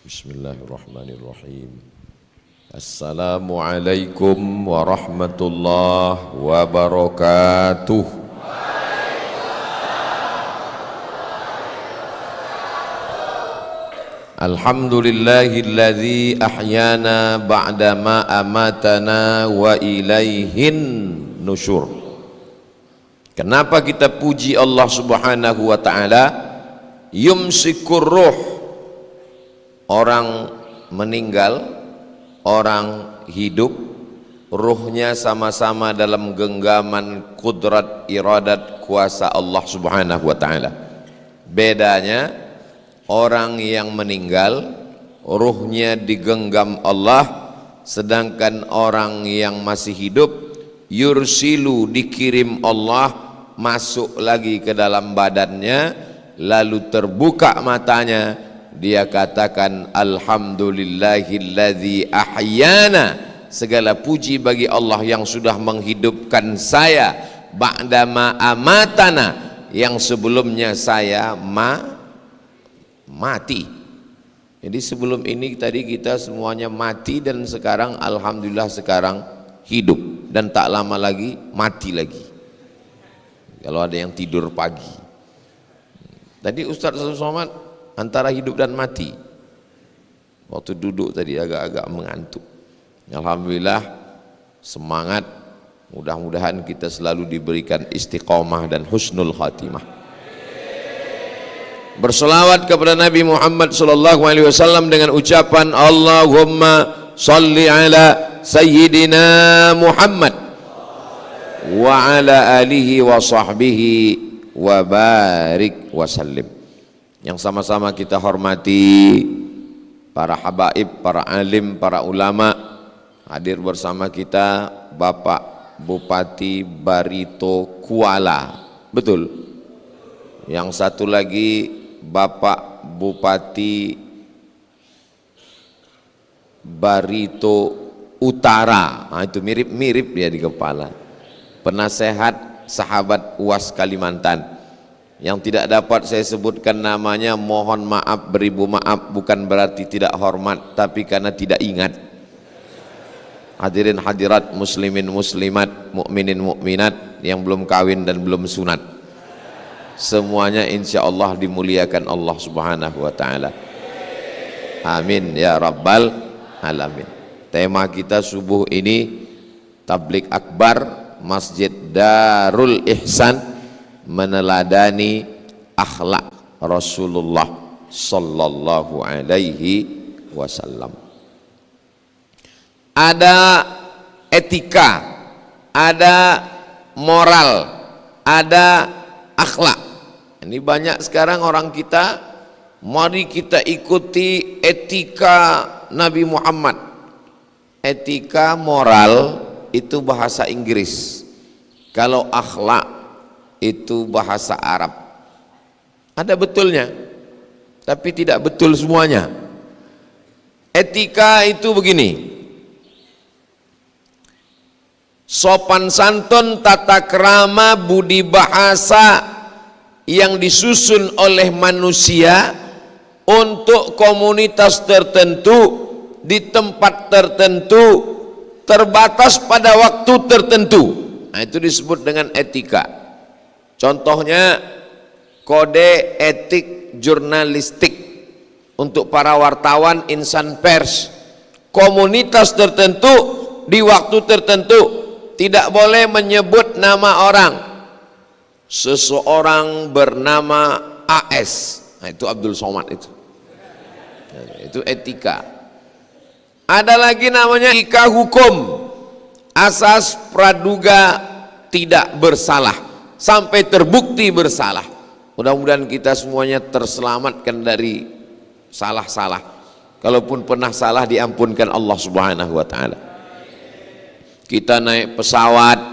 Bismillahirrahmanirrahim. Assalamualaikum warahmatullahi wabarakatuh. Alhamdulillahilladzi ahyana ba'dama amatana wa ilaihin nusyur. Kenapa kita puji Allah Subhanahu wa taala? Yumsikur ruh, orang meninggal, orang hidup, ruhnya sama-sama dalam genggaman kudrat iradat kuasa Allah Subhanahu wa taala. Bedanya, orang yang meninggal ruhnya digenggam Allah, sedangkan orang yang masih hidup yursilu, dikirim Allah masuk lagi ke dalam badannya, lalu terbuka matanya, dia katakan alhamdulillahilladzi ahyana, segala puji bagi Allah yang sudah menghidupkan saya, ba'dama amatana, yang sebelumnya saya mati. Jadi sebelum ini tadi kita semuanya mati, dan sekarang alhamdulillah sekarang hidup, dan tak lama lagi mati lagi kalau ada yang tidur pagi. Tadi Ustaz Somad antara hidup dan mati, waktu duduk tadi agak-agak mengantuk. Alhamdulillah, semangat, mudah-mudahan kita selalu diberikan istiqomah dan husnul khatimah. Berselawat kepada Nabi Muhammad SAW dengan ucapan Allahumma salli ala Sayyidina Muhammad wa ala alihi wa sahbihi wa barik wa sallim. Yang sama-sama kita hormati para habaib, para alim, para ulama. Hadir bersama kita Bapak Bupati Barito Kuala, betul? Yang satu lagi Bapak Bupati Barito Utara. Nah, itu mirip-mirip dia di kepala. Penasehat sahabat UAS Kalimantan. Yang tidak dapat saya sebutkan namanya, mohon maaf, beribu maaf, bukan berarti tidak hormat, tapi karena tidak ingat. Hadirin hadirat, muslimin muslimat, mukminin mukminat yang belum kawin dan belum sunat, semuanya insya Allah dimuliakan Allah Subhanahu wa taala. Amin ya rabbal alamin. Tema kita subuh ini tablik akbar Masjid Darul Ihsan, meneladani akhlak Rasulullah sallallahu alaihi wasallam. Ada etika, ada moral, ada akhlak. Ini banyak sekarang orang kita, mari kita ikuti etika Nabi Muhammad. Etika moral itu bahasa Inggris, kalau akhlak itu bahasa Arab. Ada betulnya, tapi tidak betul semuanya. Etika itu begini: sopan santun, tata krama, budi bahasa yang disusun oleh manusia untuk komunitas tertentu, di tempat tertentu, terbatas pada waktu tertentu. Nah, itu disebut dengan etika. Contohnya kode etik jurnalistik untuk para wartawan, insan pers. Komunitas tertentu di waktu tertentu tidak boleh menyebut nama orang. Seseorang bernama AS, nah, itu Abdul Somad itu. Nah, itu etika. Ada lagi namanya etika hukum, asas praduga tidak bersalah sampai terbukti bersalah. Mudah-mudahan kita semuanya terselamatkan dari salah-salah. Kalaupun pernah salah, diampunkan Allah Subhanahu wa taala. Kita naik pesawat,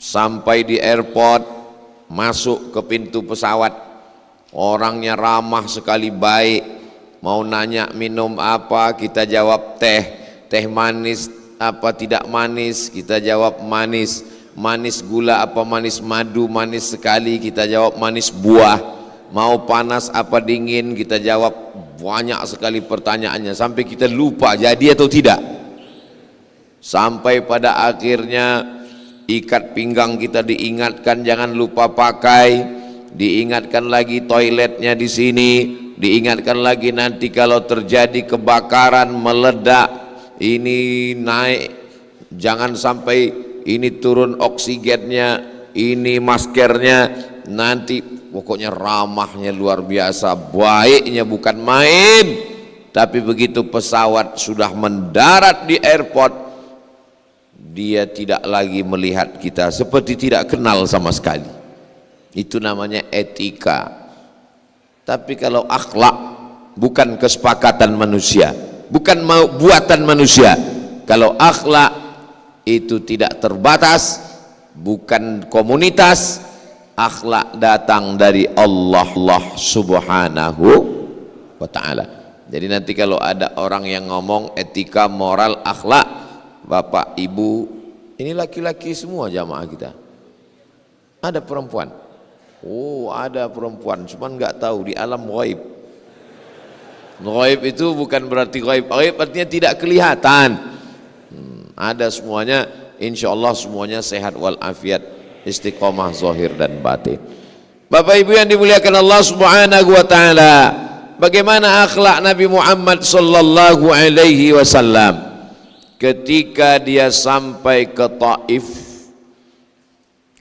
sampai di airport, masuk ke pintu pesawat, orangnya ramah sekali, baik. Mau nanya minum apa, kita jawab teh. Teh manis apa tidak manis, kita jawab manis. Manis gula apa manis madu, manis sekali, kita jawab manis buah. Mau panas apa dingin, kita jawab banyak sekali pertanyaannya sampai kita lupa jadi atau tidak. Sampai pada akhirnya ikat pinggang kita diingatkan jangan lupa pakai, diingatkan lagi toiletnya di sini, diingatkan lagi nanti kalau terjadi kebakaran meledak ini naik, jangan sampai ini turun oksigennya, ini maskernya, nanti pokoknya ramahnya luar biasa, baiknya bukan main. Tapi begitu pesawat sudah mendarat di airport, dia tidak lagi melihat kita seperti tidak kenal sama sekali. Itu namanya etika. Tapi kalau akhlak bukan kesepakatan manusia, bukan buatan manusia. Kalau akhlak itu tidak terbatas, bukan komunitas. Akhlak datang dari Allah Subhanahu wa ta'ala. Jadi nanti kalau ada orang yang ngomong etika, moral, akhlak, bapak, ibu, ini laki-laki semua jamaah kita. Ada perempuan. Oh, ada perempuan, cuman nggak tahu di alam ghaib. Ghaib itu bukan berarti ghaib. Ghaib artinya tidak kelihatan. Ada semuanya, insya Allah semuanya sehat walafiat, istiqomah zahir dan batin. Bapak Ibu yang dimuliakan Allah Subhanahu wa taala, bagaimana akhlak Nabi Muhammad sallallahu alaihi wasallam ketika dia sampai ke Taif.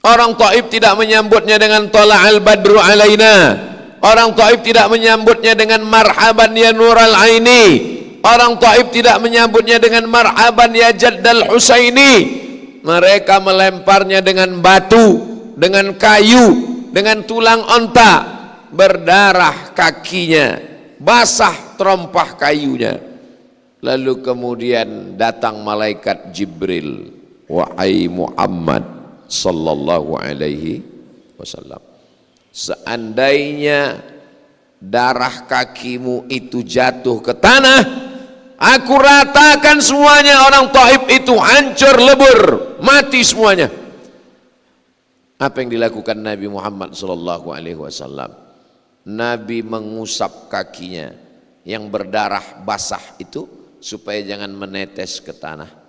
Orang Taif tidak menyambutnya dengan tala'al badru alaina. Orang Taif tidak menyambutnya dengan marhaban ya nural aini. Orang Taif tidak menyambutnya dengan marhaban ya jaddal husaini. Mereka melemparnya dengan batu, dengan kayu, dengan tulang onta, berdarah kakinya, basah terompah kayunya. Lalu kemudian datang malaikat Jibril, wahai Muhammad sallallahu alaihi wasallam, seandainya darah kakimu itu jatuh ke tanah, aku ratakan semuanya. Orang Taif itu hancur lebur, mati semuanya. Apa yang dilakukan Nabi Muhammad sallallahu alaihi wasallam? Nabi mengusap kakinya yang berdarah basah itu supaya jangan menetes ke tanah.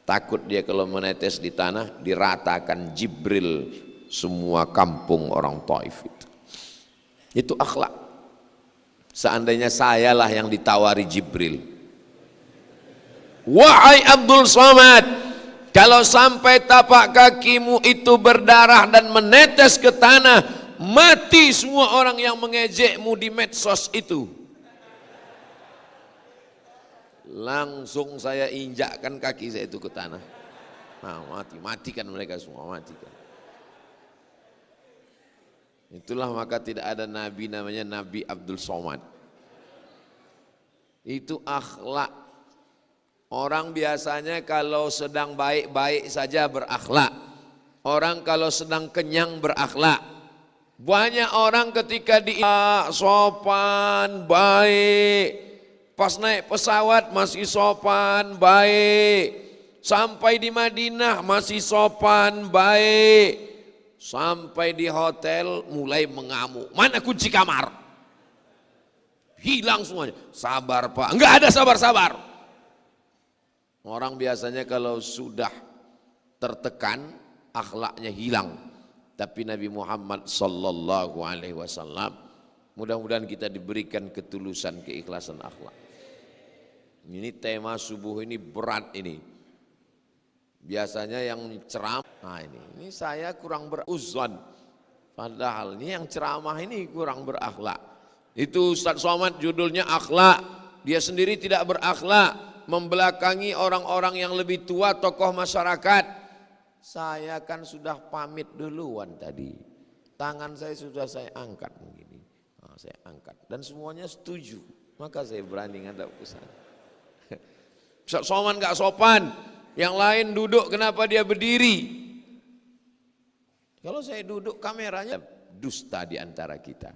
Takut dia kalau menetes di tanah diratakan Jibril semua kampung orang Taif itu. Itu akhlak. Seandainya sayalah yang ditawari Jibril, wahai Abdul Somad, kalau sampai tapak kakimu itu berdarah dan menetes ke tanah, mati semua orang yang mengejekmu di medsos itu. Langsung saya injakkan kaki saya itu ke tanah. Nah, matikan mereka semua, matikan. Itulah maka tidak ada nabi namanya Nabi Abdul Somad. Itu akhlak. Orang biasanya kalau sedang baik-baik saja berakhlak. Orang kalau sedang kenyang berakhlak. Banyak orang ketika sopan, baik. Pas naik pesawat masih sopan, baik. Sampai di Madinah masih sopan, baik. Sampai di hotel mulai mengamuk. Mana kunci kamar? Hilang semuanya. Sabar Pak. Enggak ada sabar-sabar. Orang biasanya kalau sudah tertekan, akhlaknya hilang. Tapi Nabi Muhammad sallallahu alaihi wasallam, mudah-mudahan kita diberikan ketulusan, keikhlasan akhlak. Ini tema subuh ini berat ini. Biasanya yang ceramah, nah ini saya kurang beruzon. Padahal ini yang ceramah ini kurang berakhlak. Itu Ustaz Somad judulnya akhlak. Dia sendiri tidak berakhlak, membelakangi orang-orang yang lebih tua, tokoh masyarakat. Saya kan sudah pamit duluan tadi. Tangan saya sudah saya angkat begini. Nah, saya angkat dan semuanya setuju. Maka saya berani ngadap ke sana. Ustaz Somad gak sopan, yang lain duduk kenapa dia berdiri? Kalau saya duduk kameranya dusta di antara kita.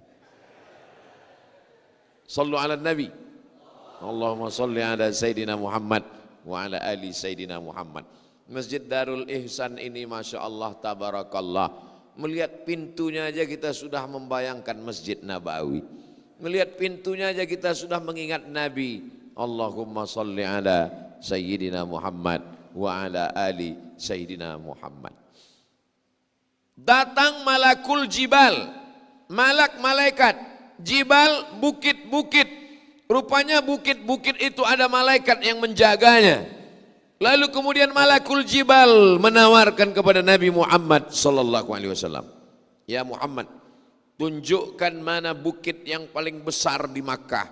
Sallu ala Nabi. Allahumma salli ala Sayyidina Muhammad wa ala ali Sayyidina Muhammad. Masjid Darul Ihsan ini Masya Allah tabarakallah. Melihat pintunya aja kita sudah membayangkan Masjid Nabawi. Melihat pintunya aja kita sudah mengingat Nabi. Allahumma salli ala Sayyidina Muhammad wa ala ali Sayyidina Muhammad. Datang malakul jibal, malaikat, jibal bukit-bukit. Rupanya bukit-bukit itu ada malaikat yang menjaganya. Lalu kemudian malakul jibal menawarkan kepada Nabi Muhammad sallallahu alaihi wasallam, "Ya Muhammad, tunjukkan mana bukit yang paling besar di Makkah,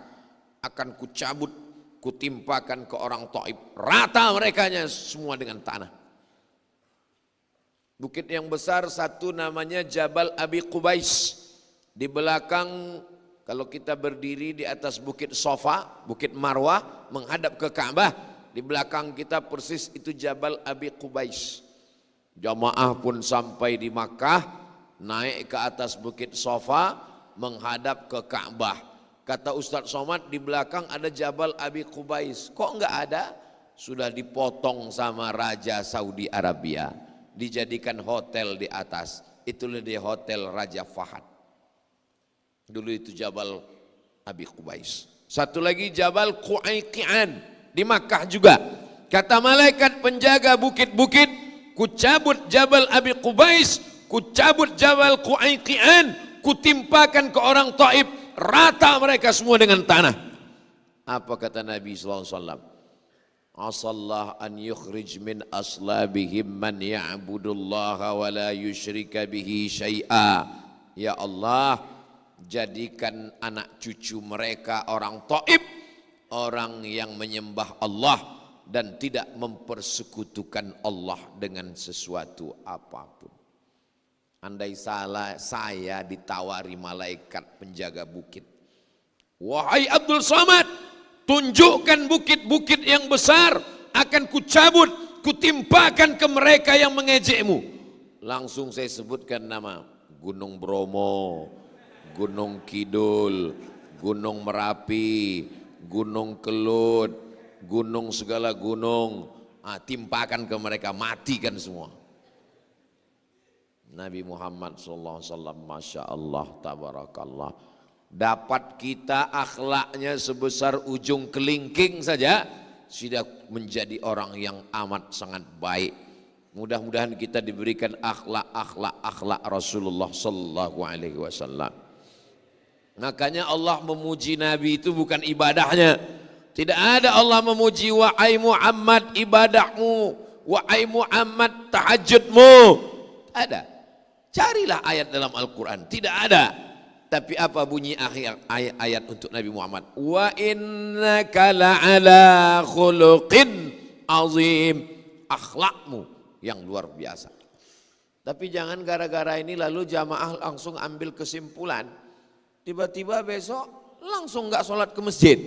akan kucabut, kutimpakan ke orang Taif, rata merekanya semua dengan tanah." Bukit yang besar satu namanya Jabal Abi Qubais. Di belakang, kalau kita berdiri di atas bukit Sofa, bukit Marwah menghadap ke Ka'bah, di belakang kita persis itu Jabal Abi Qubais. Jamaah pun sampai di Makkah, naik ke atas bukit Sofa menghadap ke Ka'bah. Kata Ustadz Somad, di belakang ada Jabal Abi Qubais. Kok enggak ada? Sudah dipotong sama Raja Saudi Arabia, dijadikan hotel di atas. Itulah dia hotel Raja Fahad. Dulu itu Jabal Abi Qubais. Satu lagi Jabal Qu'aiqi'an di Makkah juga. Kata malaikat penjaga bukit-bukit, kucabut Jabal Abi Qubais, kucabut Jabal Qu'aiqi'an, kutimpakan ke orang Taif, rata mereka semua dengan tanah. Apa kata Nabi SAW? Asallah an yukhrij min aslabihim man ya'budullaha wa la yushrika bihi syai'a. Ya Allah, jadikan anak cucu mereka orang Taif, orang yang menyembah Allah dan tidak mempersekutukan Allah dengan sesuatu apapun. Andai salah saya ditawari malaikat penjaga bukit, "Wahai Abdul Somad, tunjukkan bukit-bukit yang besar, akan kucabut, kutimpakan ke mereka yang mengejekmu." Langsung saya sebutkan nama Gunung Bromo, Gunung Kidul, Gunung Merapi, Gunung Kelut, gunung segala gunung, timpakan ke mereka, matikan semua. Nabi Muhammad SAW, Masya Allah, Tabarakallah, dapat kita akhlaknya sebesar ujung kelingking saja, sudah menjadi orang yang amat sangat baik. Mudah-mudahan kita diberikan akhlak Rasulullah Sallallahu Alaihi Wasallam. Makanya Allah memuji Nabi itu bukan ibadahnya. Tidak ada Allah memuji wahai Muhammad ibadahmu, wahai Muhammad tahajudmu. Ada. Carilah ayat dalam Al-Quran. Tidak ada. Tapi apa bunyi akhir ayat untuk Nabi Muhammad? Wa innaka la'ala khuluqin azim. Akhlakmu yang luar biasa. Tapi jangan gara-gara ini lalu jamaah langsung ambil kesimpulan. Tiba-tiba besok langsung enggak sholat ke masjid.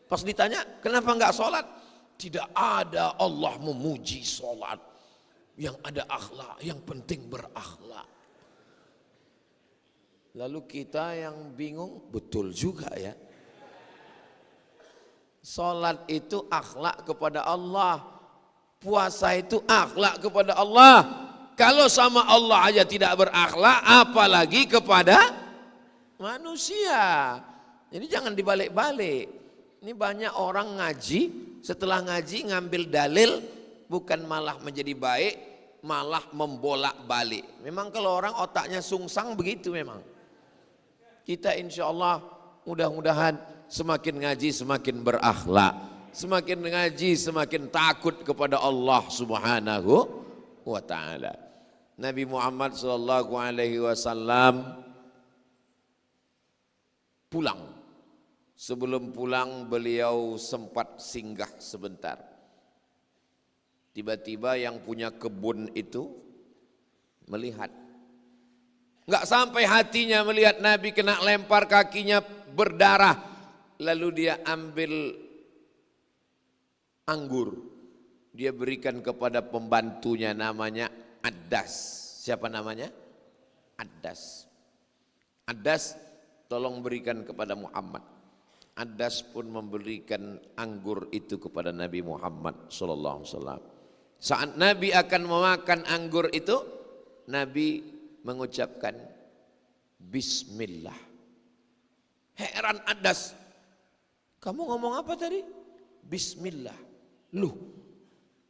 Pas ditanya kenapa enggak sholat? Tidak ada Allah memuji sholat. Yang ada akhlak, yang penting berakhlak. Lalu kita yang bingung, betul juga ya. Sholat itu akhlak kepada Allah. Puasa itu akhlak kepada Allah. Kalau sama Allah aja tidak berakhlak, apalagi kepada manusia. Jadi jangan dibalik-balik. Ini banyak orang ngaji, setelah ngaji ngambil dalil, bukan malah menjadi baik, malah membolak-balik. Memang kalau orang otaknya sungsang begitu memang. Kita insya Allah mudah-mudahan semakin ngaji semakin berakhlak, semakin ngaji semakin takut kepada Allah Subhanahu wa Ta'ala. Nabi Muhammad Sallallahu Alaihi Wasallam pulang. Sebelum pulang beliau sempat singgah sebentar. Tiba-tiba yang punya kebun itu melihat. Enggak sampai hatinya melihat Nabi kena lempar, kakinya berdarah. Lalu dia ambil anggur. Dia berikan kepada pembantunya namanya Addas. Siapa namanya? Addas. Addas, tolong berikan kepada Muhammad. Addas pun memberikan anggur itu kepada Nabi Muhammad sallallahu alaihi wasallam. Saat Nabi akan memakan anggur itu, Nabi mengucapkan Bismillah. Heran Adas. Kamu ngomong apa tadi? Bismillah. Loh,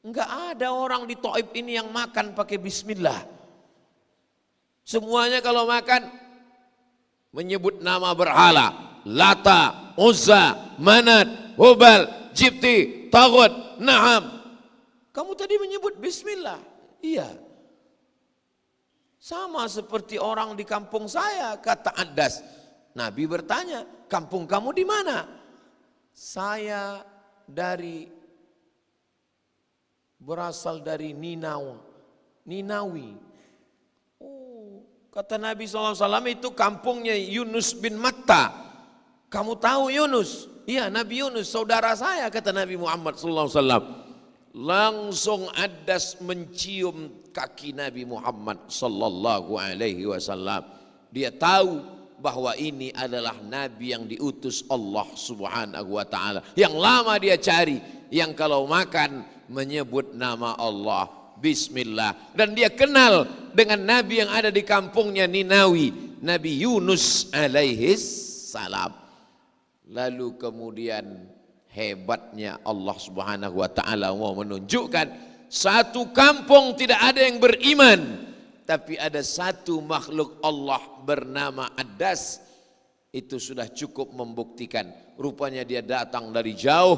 enggak ada orang di Taif ini yang makan pakai bismillah. Semuanya kalau makan menyebut nama berhala. Lata, Uzza, Manat, Hubal, Jibti, Tagut, Na'am. Kamu tadi menyebut bismillah. Iya. Sama seperti orang di kampung saya, kata Adas. Nabi bertanya, kampung kamu di mana? Saya berasal dari Ninawi. Oh, kata Nabi SAW, itu kampungnya Yunus bin Matta. Kamu tahu Yunus? Iya, Nabi Yunus, saudara saya, kata Nabi Muhammad SAW. Langsung Adas mencium kaki Nabi Muhammad sallallahu alaihi wasallam. Dia tahu bahwa ini adalah nabi yang diutus Allah Subhanahu wa taala. Yang lama dia cari, yang kalau makan menyebut nama Allah, bismillah. Dan dia kenal dengan nabi yang ada di kampungnya Ninawi, Nabi Yunus alaihi salam. Lalu kemudian hebatnya Allah Subhanahu wa taala mau menunjukkan satu kampung tidak ada yang beriman, tapi ada satu makhluk Allah bernama Adas. Itu sudah cukup membuktikan. Rupanya dia datang dari jauh,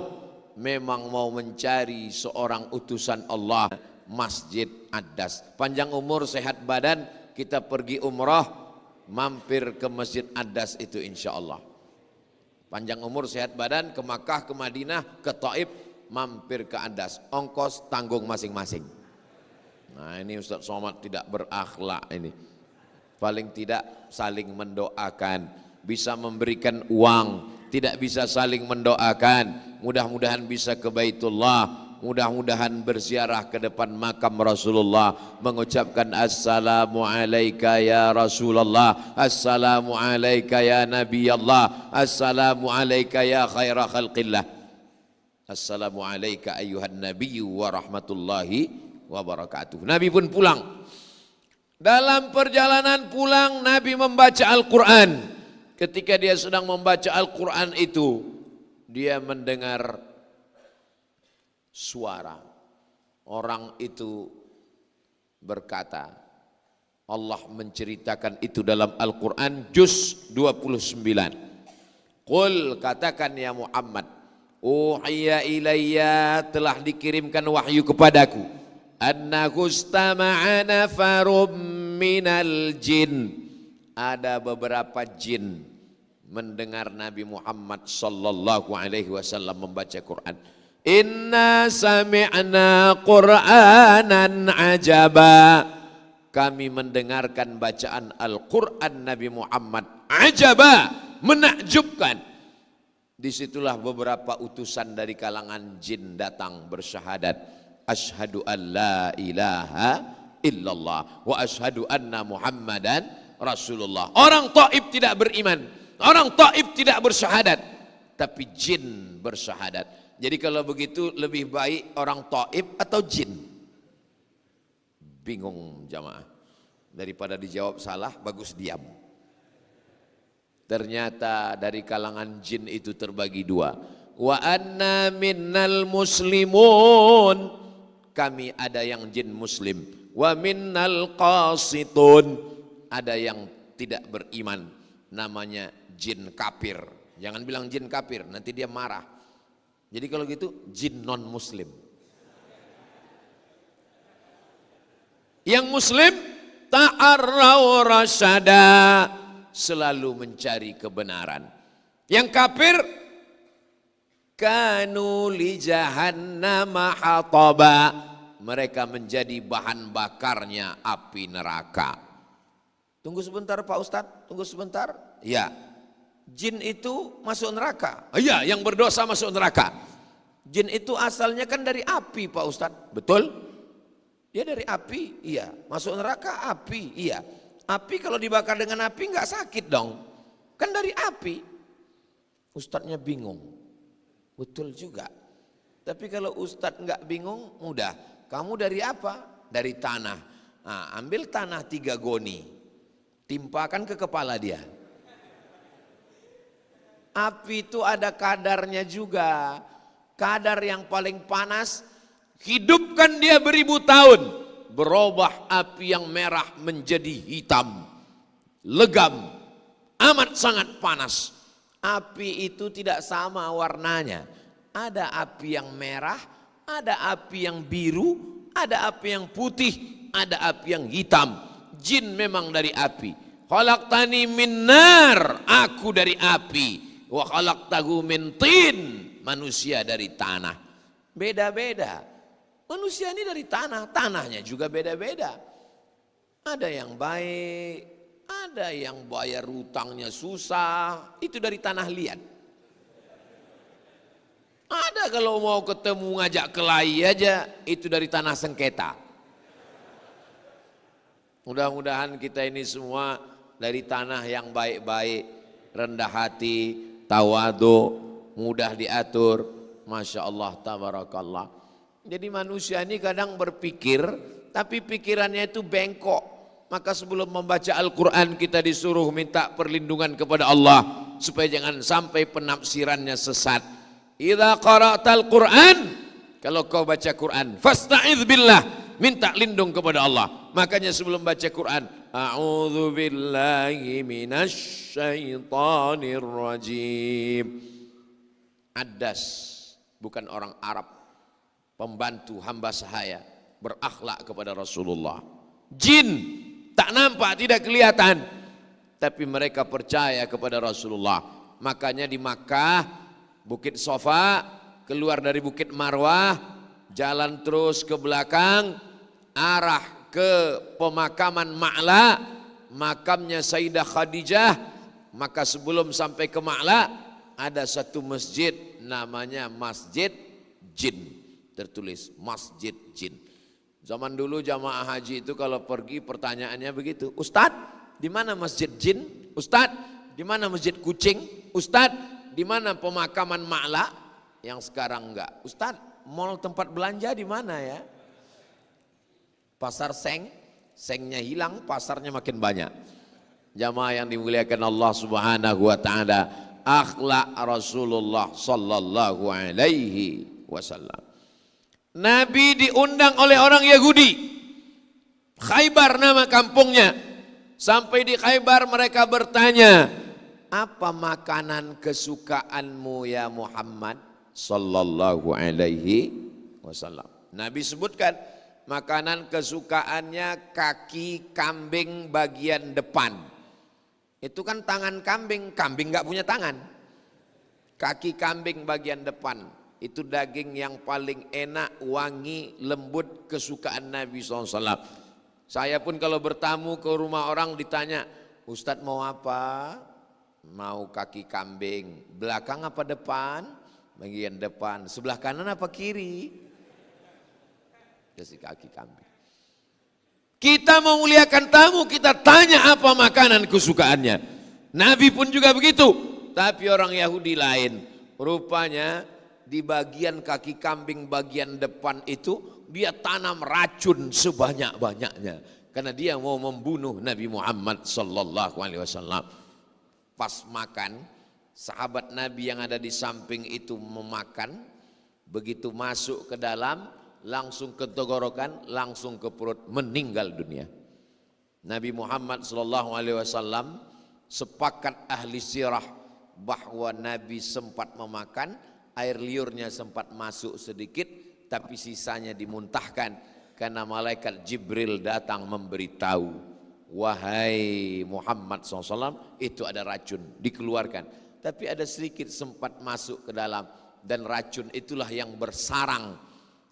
memang mau mencari seorang utusan Allah. Masjid Adas. Panjang umur sehat badan, kita pergi umrah, mampir ke Masjid Adas itu insya Allah. Panjang umur sehat badan, ke Makkah, ke Madinah, ke Taif, mampir ke Adas. Ongkos tanggung masing-masing. Nah ini Ustaz Somad tidak berakhlak ini. Paling tidak saling mendoakan, bisa memberikan uang, tidak bisa saling mendoakan. Mudah-mudahan bisa ke Baitullah, mudah-mudahan berziarah ke depan makam Rasulullah, mengucapkan assalamu alayka ya Rasulullah, assalamu alayka ya Nabi Allah, assalamu alayka ya khaira khalqillah, assalamu alayka ayyuhan nabiyyu wa rahmatullahi wa barakatuh. Nabi pun pulang. Dalam perjalanan pulang Nabi membaca Al-Quran. Ketika dia sedang membaca Al-Quran itu, dia mendengar suara. Orang itu berkata, Allah menceritakan itu dalam Al-Quran juz 29. Qul, katakan ya Muhammad, uhiya ilayya, telah dikirimkan wahyu kepadaku, annahu istama'a nafarum minal jin, ada beberapa jin mendengar Nabi Muhammad sallallahu alaihi wasallam membaca Quran. Inna sami'na Qur'anan ajaba, kami mendengarkan bacaan Al-Quran Nabi Muhammad, ajaba, menakjubkan. Disitulah beberapa utusan dari kalangan jin datang bersyahadat, asyhadu an la ilaha illallah wa asyhadu anna Muhammadan Rasulullah. Orang Taif tidak beriman, orang Taif tidak bersyahadat, tapi jin bersyahadat. Jadi kalau begitu lebih baik orang Taif atau jin? Bingung jamaah. Daripada dijawab salah, bagus diam. Ternyata dari kalangan jin itu terbagi dua. Wa anna minnal muslimun, kami ada yang jin muslim. Wa minnal qasitun, ada yang tidak beriman, namanya jin kafir. Jangan bilang jin kafir, nanti dia marah. Jadi kalau gitu jin non muslim. Yang muslim ta'arraw rasyada, selalu mencari kebenaran. Yang kafir kanu li jahannama hataba, mereka menjadi bahan bakarnya api neraka. Tunggu sebentar Pak Ustadz, tunggu sebentar. Ya, jin itu masuk neraka. Iya, yang berdosa masuk neraka. Jin itu asalnya kan dari api Pak Ustadz, betul? Dia dari api, iya. Masuk neraka api, iya. Api kalau dibakar dengan api nggak sakit dong, kan dari api. Ustadznya bingung, betul juga. Tapi kalau Ustadz nggak bingung, mudah. Kamu dari apa? Dari tanah. Nah, ambil tanah 3 goni, timpakan ke kepala dia. Api itu ada kadarnya juga. Kadar yang paling panas, hidupkan dia beribu tahun, berubah api yang merah menjadi hitam, legam, amat sangat panas. Api itu tidak sama warnanya. Ada api yang merah, ada api yang biru, ada api yang putih, ada api yang hitam. Jin memang dari api. Khalaqtani min nar, aku dari api. Wa khalaqtahu min tin, manusia dari tanah. Beda-beda. Manusia ini dari tanah, tanahnya juga beda-beda. Ada yang baik, ada yang bayar hutangnya susah, itu dari tanah liat. Ada kalau mau ketemu ngajak kelahi aja, itu dari tanah sengketa. Mudah-mudahan kita ini semua dari tanah yang baik-baik, rendah hati, tawadu, mudah diatur. Masya Allah, tabarakallah. Jadi manusia ini kadang berpikir, tapi pikirannya itu bengkok. Maka sebelum membaca Al-Quran kita disuruh minta perlindungan kepada Allah, supaya jangan sampai penafsirannya sesat. Idza qara'tal Quran, kalau kau baca Quran, fasta'idz billah, minta lindung kepada Allah. Makanya sebelum baca Quran, a'udzu billahi minasy syaithanir rajim. Adas, bukan orang Arab, pembantu hamba sahaya, berakhlak kepada Rasulullah. Jin, tak nampak, tidak kelihatan, tapi mereka percaya kepada Rasulullah. Makanya di Makkah, Bukit Sofa, keluar dari Bukit Marwah, jalan terus ke belakang, arah ke pemakaman Ma'la, makamnya Sayyidah Khadijah. Maka sebelum sampai ke Ma'la, ada satu masjid namanya Masjid Jin, tertulis Masjid Jin. Zaman dulu jamaah haji itu kalau pergi pertanyaannya begitu, Ustadz, di mana Masjid Jin? Ustadz, di mana Masjid Kucing? Ustadz, di mana pemakaman Ma'la? Yang sekarang enggak. Ustadz, mall tempat belanja di mana ya? Pasar Seng, sengnya hilang, pasarnya makin banyak. Jamaah yang dimuliakan Allah Subhanahu wa taala, akhlak Rasulullah sallallahu alaihi wasallam. Nabi diundang oleh orang Yahudi. Khaybar nama kampungnya. Sampai di Khaybar mereka bertanya, apa makanan kesukaanmu ya Muhammad sallallahu alaihi wasallam? Nabi sebutkan makanan kesukaannya kaki kambing bagian depan. Itu kan tangan kambing, kambing nggak punya tangan. Kaki kambing bagian depan, itu daging yang paling enak, wangi, lembut, kesukaan Nabi SAW. Saya pun kalau bertamu ke rumah orang ditanya, Ustadz mau apa? Mau kaki kambing, belakang apa depan? Bagian depan, sebelah kanan apa kiri? Kasih kaki kambing. Kita memuliakan tamu, kita tanya apa makanan kesukaannya. Nabi pun juga begitu. Tapi orang Yahudi lain. Rupanya di bagian kaki kambing bagian depan itu dia tanam racun sebanyak-banyaknya. Karena dia mau membunuh Nabi Muhammad sallallahu alaihi wasallam. Pas makan, sahabat Nabi yang ada di samping itu memakan. Begitu masuk ke dalam, langsung ke tenggorokan, langsung ke perut, meninggal dunia. Nabi Muhammad SAW sepakat ahli sirah bahwa Nabi sempat memakan, air liurnya sempat masuk sedikit, tapi sisanya dimuntahkan karena malaikat Jibril datang memberitahu, wahai Muhammad SAW, itu ada racun, dikeluarkan. Tapi ada sedikit sempat masuk ke dalam, dan racun itulah yang bersarang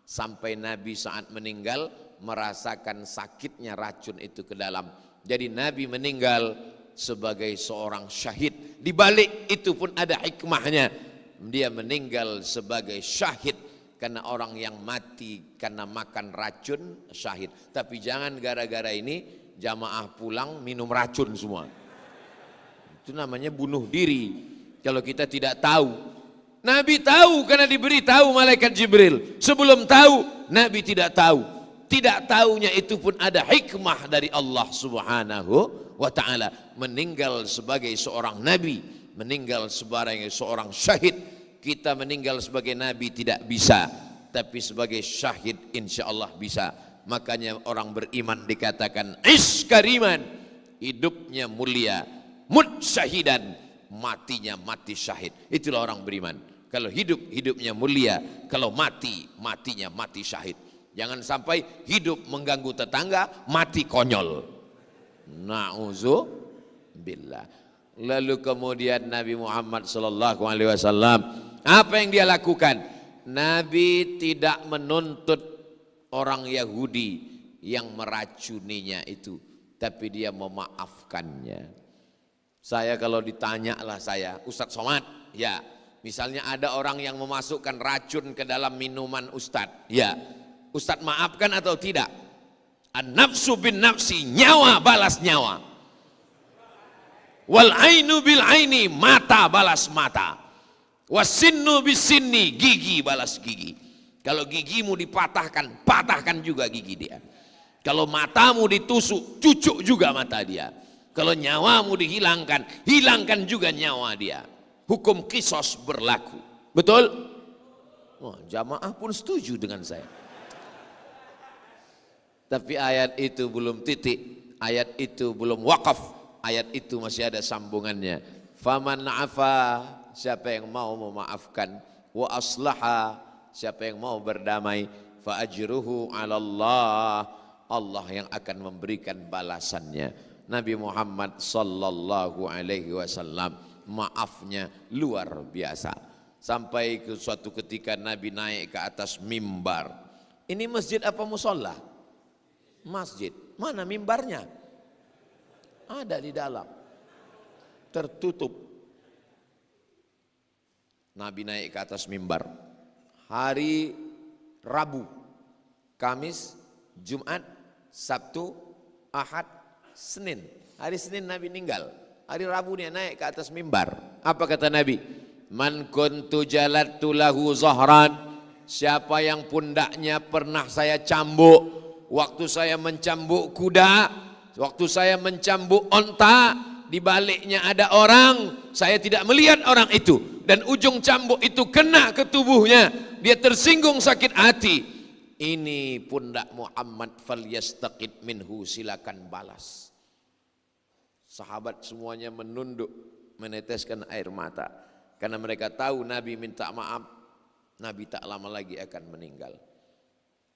sampai Nabi saat meninggal merasakan sakitnya racun itu ke dalam. Jadi Nabi meninggal sebagai seorang syahid. Di balik itu pun ada hikmahnya. Dia meninggal sebagai syahid karena orang yang mati karena makan racun syahid. Tapi jangan gara-gara ini jamaah pulang minum racun semua. Itu namanya bunuh diri. Kalau kita tidak tahu. Nabi tahu karena diberi tahu malaikat Jibril. Sebelum tahu, Nabi tidak tahu. Tidak tahunya itu pun ada hikmah dari Allah Subhanahu wa ta'ala, meninggal sebagai seorang nabi, meninggal sebagai seorang syahid. Kita meninggal sebagai nabi tidak bisa, tapi sebagai syahid insya Allah bisa. Makanya orang beriman dikatakan iskariman, hidupnya mulia, mut syahidan, matinya mati syahid. Itulah orang beriman. Kalau hidup, hidupnya mulia. Kalau mati, matinya mati syahid. Jangan sampai hidup mengganggu tetangga, mati konyol. Na'udzubillah. Lalu kemudian Nabi Muhammad SAW, apa yang dia lakukan? Nabi tidak menuntut orang Yahudi yang meracuninya itu, tapi dia memaafkannya. Saya kalau ditanya lah saya, Ustadz Somad, ya, misalnya ada orang yang memasukkan racun ke dalam minuman Ustadz, ya, Ustadz maafkan atau tidak? An-nafsu bin nafsi, nyawa balas nyawa. Wal ainu bil aini, mata balas mata. Wasinnu bis sinni, gigi balas gigi. Kalau gigimu dipatahkan, patahkan juga gigi dia. Kalau matamu ditusuk, cucuk juga mata dia. Kalau nyawamu dihilangkan, hilangkan juga nyawa dia. Hukum kisos berlaku. Betul? Oh, jamaah pun setuju dengan saya. Tapi ayat itu belum titik, ayat itu belum wakaf, ayat itu masih ada sambungannya. Faman afa, siapa yang mau memaafkan, wa aslaha, siapa yang mau berdamai, fa ajruhu 'ala Allah, Allah yang akan memberikan balasannya. Nabi Muhammad sallallahu alaihi wasallam maafnya luar biasa. Sampai ke suatu ketika Nabi naik ke atas mimbar. Ini masjid apa musola? Masjid. Mana mimbarnya? Ada di dalam. Tertutup. Nabi naik ke atas mimbar. Hari Rabu, Kamis, Jumat, Sabtu, Ahad, Senin. Hari Senin Nabi meninggal. Hari Rabu dia naik ke atas mimbar. Apa kata Nabi? Man kuntu jalattu lahu zahran. Siapa yang pundaknya pernah saya cambuk, waktu saya mencambuk kuda, waktu saya mencambuk onta, di baliknya ada orang, saya tidak melihat orang itu, dan ujung cambuk itu kena ke tubuhnya, dia tersinggung sakit hati. Ini pundak Muhammad, falyastaqid minhu, silakan balas. Sahabat semuanya menunduk, meneteskan air mata, karena mereka tahu Nabi minta maaf, Nabi tak lama lagi akan meninggal.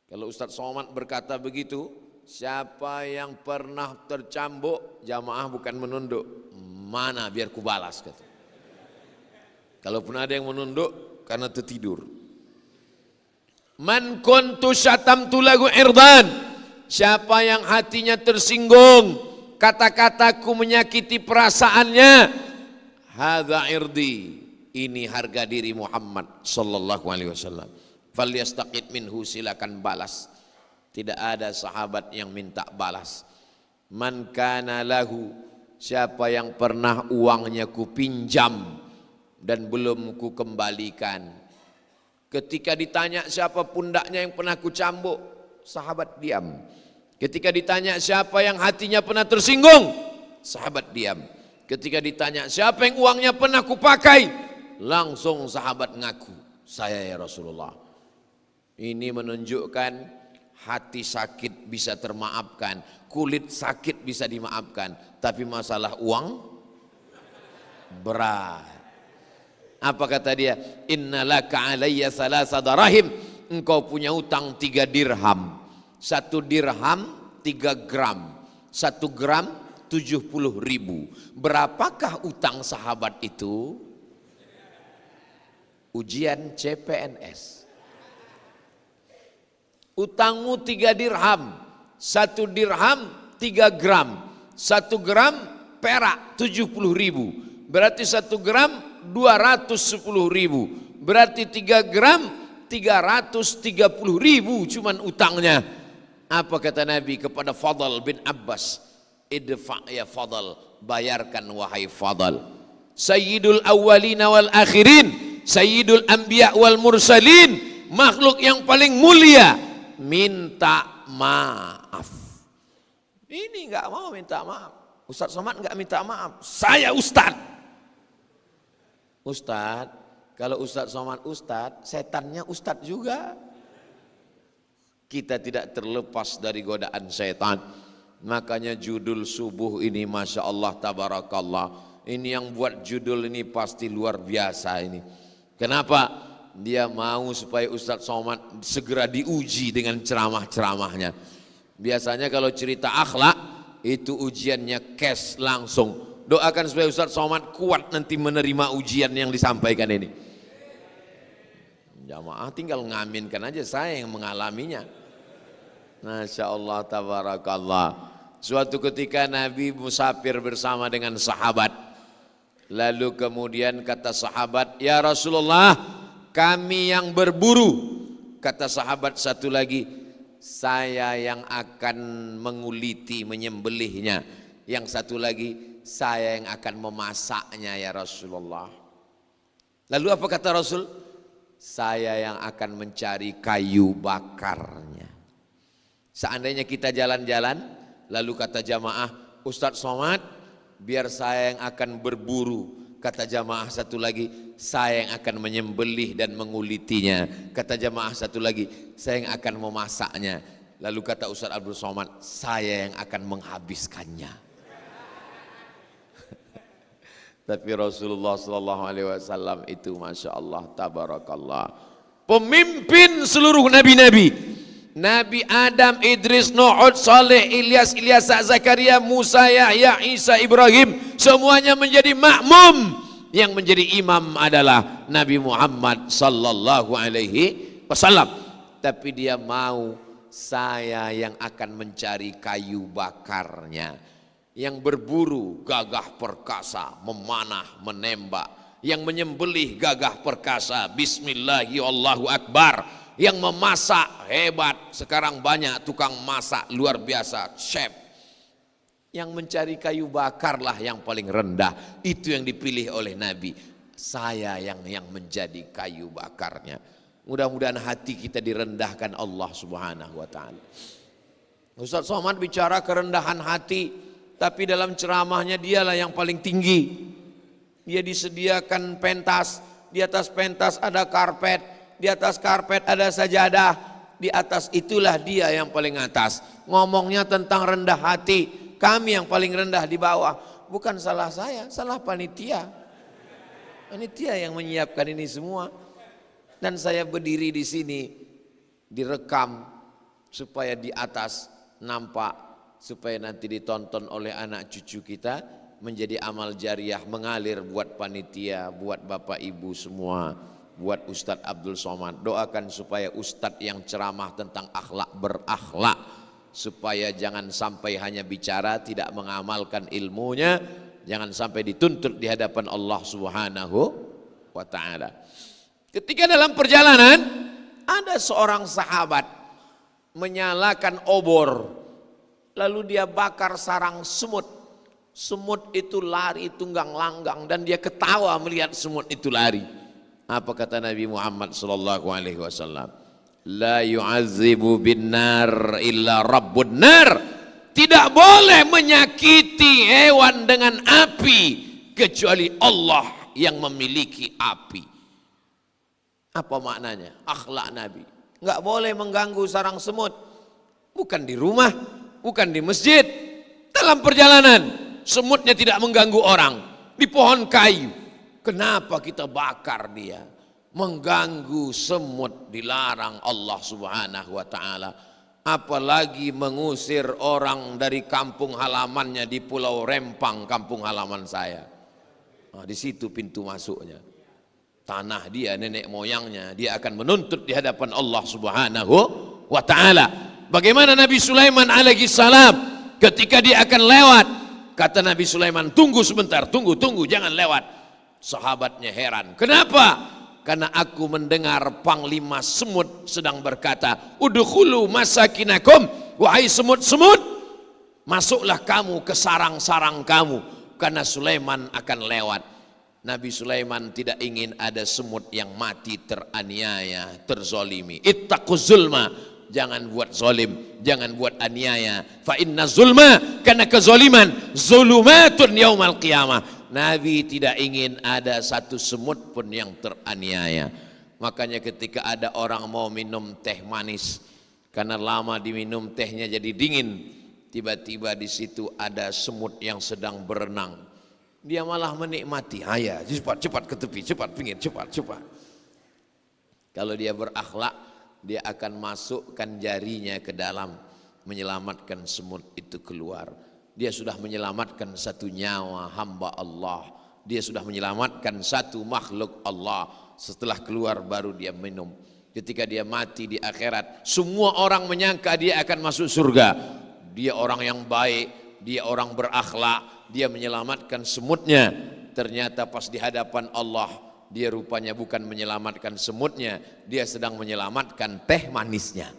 Kalau Ustadz Somad berkata begitu, siapa yang pernah tercambuk, jamaah bukan menunduk, mana biar ku balas kata. Kalaupun ada yang menunduk karena tertidur. Man kuntu syatamtu lahu irdan, siapa yang hatinya tersinggung, kata-kataku menyakiti perasaannya, hadza irdi, ini harga diri Muhammad sallallahu alaihi wasallam. Falyastaqid minhu, silakan balas. Tidak ada sahabat yang minta balas. Man kana lahu, siapa yang pernah uangnya ku pinjam dan belum ku kembalikan. Ketika ditanya siapa pundaknya yang pernah ku cambuk, sahabat diam. Ketika ditanya siapa yang hatinya pernah tersinggung, sahabat diam. Ketika ditanya siapa yang uangnya pernah ku pakai, langsung sahabat ngaku, saya ya Rasulullah. Ini menunjukkan hati sakit bisa termaafkan, kulit sakit bisa dimaafkan, tapi masalah uang berat. Apa kata dia? Innalaka alayya salasa darahim, engkau punya utang 3 dirham. 1 dirham 3 gram, 1 gram 70.000. Berapakah utang sahabat itu? Ujian CPNS. Utangmu 3 dirham, 1 dirham 3 gram, 1 gram perak 70.000, berarti 1 gram 210.000, berarti 3 gram 330.000 cuman utangnya. Apa kata Nabi kepada Fadl bin Abbas? Idfa ya Fadl, bayarkan wahai Fadl. Sayyidul awwalina wal akhirin, sayyidul anbiya wal mursalin, makhluk yang paling mulia, minta maaf. Ini enggak mau minta maaf. Ustadz Somad nggak minta maaf, saya Ustadz. Ustadz, kalau Ustadz Somad Ustadz, setannya Ustadz juga. Kita tidak terlepas dari godaan setan. Makanya judul subuh ini Masya Allah tabarakallah. Ini yang buat judul ini pasti luar biasa ini. Kenapa? Dia mau supaya Ustadz Somad segera diuji dengan ceramah-ceramahnya. Biasanya kalau cerita akhlak itu ujiannya cash langsung. Doakan supaya Ustadz Somad kuat nanti menerima ujian yang disampaikan ini. Jamaah tinggal ngaminkan aja, saya yang mengalaminya. Masya Allah tabarakallah. Suatu ketika Nabi musafir bersama dengan sahabat. Lalu kemudian kata sahabat, ya Rasulullah, kami yang berburu. Kata sahabat satu lagi, saya yang akan menguliti, menyembelihnya. Yang satu lagi, saya yang akan memasaknya ya Rasulullah. Lalu apa kata Rasul? Saya yang akan mencari kayu bakarnya. Seandainya kita jalan-jalan, lalu kata jamaah, Ustadz Somad, biar saya yang akan berburu. Kata jamaah satu lagi, saya yang akan menyembelih dan mengulitinya. Kata jamaah satu lagi, saya yang akan memasaknya. Lalu kata Ustadz Abdul Somad, saya yang akan menghabiskannya. Tapi Rasulullah SAW itu Masya Allah tabarakallah, pemimpin seluruh nabi-nabi. Nabi Adam, Idris, Nuh, Saleh, Ilyas, Zakaria, Musa, Yahya, Isa, Ibrahim, semuanya menjadi makmum. Yang menjadi imam adalah Nabi Muhammad sallallahu alaihi wasallam. Tapi dia mau, saya yang akan mencari kayu bakarnya. Yang berburu gagah perkasa, memanah, menembak. Yang menyembelih gagah perkasa, bismillahi Allahu akbar. Yang memasak hebat, sekarang banyak tukang masak luar biasa, chef. Yang mencari kayu bakarlah yang paling rendah, itu yang dipilih oleh Nabi. Saya yang menjadi kayu bakarnya. Mudah-mudahan hati kita direndahkan Allah Subhanahu wa taala. Ustadz Somad bicara kerendahan hati, tapi dalam ceramahnya dialah yang paling tinggi. Dia disediakan pentas, di atas pentas ada karpet, di atas karpet ada sajadah, di atas itulah dia yang paling atas. Ngomongnya tentang rendah hati, kami yang paling rendah di bawah. Bukan salah saya, salah panitia. Panitia yang menyiapkan ini semua. Dan saya berdiri di sini, direkam supaya di atas nampak, supaya nanti ditonton oleh anak cucu kita, menjadi amal jariah mengalir buat panitia, buat bapak ibu semua, buat Ustadz Abdul Somad. Doakan supaya Ustadz yang ceramah tentang akhlak berakhlak, supaya jangan sampai hanya bicara tidak mengamalkan ilmunya, jangan sampai dituntut di hadapan Allah Subhanahu wa taala. Ketika dalam perjalanan ada seorang sahabat menyalakan obor, lalu dia bakar sarang semut. Semut itu lari tunggang langgang dan dia ketawa melihat semut itu lari. Apa kata Nabi Muhammad sallallahu alaihi wasallam? La yu'adzibu bin nar illa rabbun nar. Tidak boleh menyakiti hewan dengan api kecuali Allah yang memiliki api. Apa maknanya? Akhlak Nabi. Enggak boleh mengganggu sarang semut. Bukan di rumah, bukan di masjid. Dalam perjalanan, semutnya tidak mengganggu orang. Di pohon kayu, kenapa kita bakar dia? Mengganggu semut dilarang Allah Subhanahu wa taala. Apalagi mengusir orang dari kampung halamannya di Pulau Rempang, kampung halaman saya. Nah, di situ pintu masuknya. Tanah dia, nenek moyangnya, dia akan menuntut di hadapan Allah Subhanahu wa taala. Bagaimana Nabi Sulaiman alaihi salam ketika dia akan lewat, kata Nabi Sulaiman, tunggu sebentar, tunggu, jangan lewat. Sahabatnya heran, kenapa? Karena aku mendengar panglima semut sedang berkata, udkhulu masakinakum, wahai semut-semut, masuklah kamu ke sarang-sarang kamu, karena Sulaiman akan lewat. Nabi Sulaiman tidak ingin ada semut yang mati teraniaya, terzolimi. Ittaquz zulma, jangan buat zalim, jangan buat aniaya. Fa inna zulma, karena kezaliman, zulumatun yaumal qiyamah. Nabi tidak ingin ada satu semut pun yang teraniaya. Makanya ketika ada orang mau minum teh manis, karena lama diminum tehnya jadi dingin, tiba-tiba di situ ada semut yang sedang berenang. Dia malah menikmati. Ayah, cepat ke tepi, cepat pinggir, cepat. Kalau dia berakhlak, dia akan masukkan jarinya ke dalam, menyelamatkan semut itu keluar. Dia sudah menyelamatkan satu nyawa hamba Allah. Dia sudah menyelamatkan satu makhluk Allah. Setelah keluar baru dia minum. Ketika dia mati di akhirat, semua orang menyangka dia akan masuk surga. Dia orang yang baik, dia orang berakhlak, dia menyelamatkan semutnya. Ternyata pas di hadapan Allah, dia rupanya bukan menyelamatkan semutnya, dia sedang menyelamatkan teh manisnya.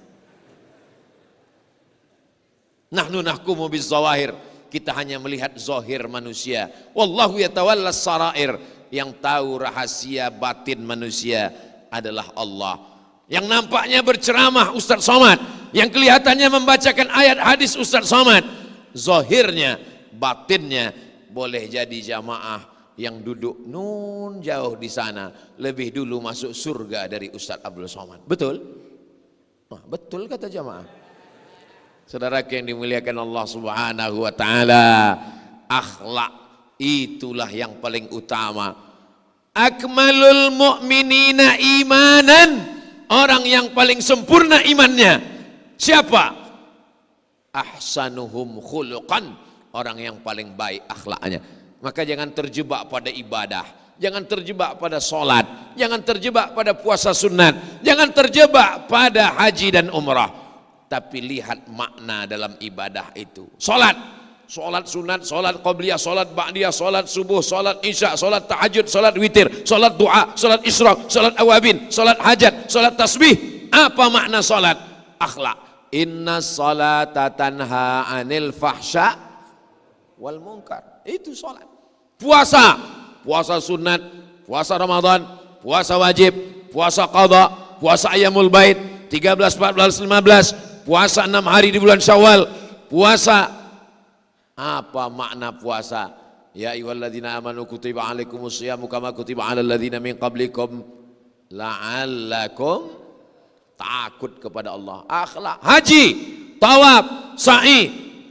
Nahnu nahkumu bizzawahir, kita hanya melihat zahir manusia. Wallahu yatawallas sarair, yang tahu rahasia batin manusia adalah Allah. Yang nampaknya berceramah Ustaz Somad, yang kelihatannya membacakan ayat hadis Ustaz Somad, zahirnya, batinnya boleh jadi jamaah yang duduk nun jauh di sana lebih dulu masuk surga dari Ustaz Abdul Somad. Betul? Betul kata jamaah. Saudara yang dimuliakan Allah Subhanahu wa taala, akhlak itulah yang paling utama. Akmalul mu'minina imanan, orang yang paling sempurna imannya siapa? Ahsanuhum khuluqan, orang yang paling baik akhlaknya. Maka jangan terjebak pada ibadah, jangan terjebak pada sholat, jangan terjebak pada puasa sunat, jangan terjebak pada haji dan umrah. Tapi lihat makna dalam ibadah itu. Sholat sunat, sholat qabliyah, sholat ba'diyah, sholat subuh, sholat isya, sholat tahajud, sholat witir, sholat du'a, sholat isyraq, sholat awabin, sholat hajat, sholat tasbih. Apa makna sholat? Akhlak. Inna sholata tanha anil fahsya wal munkar. Itu sholat. Puasa sunat, puasa Ramadan, puasa wajib, puasa qadha, puasa ayyamul bait, 13, 14, 15, puasa 6 hari di bulan Syawal, puasa. Apa makna puasa? Ya ayyuhalladzina amanu kutiba alaikumus syiyamu kama kutiba alal ladzina min qablikum la'allakum, takut kepada Allah. Akhlak. Haji, tawaf, sa'i,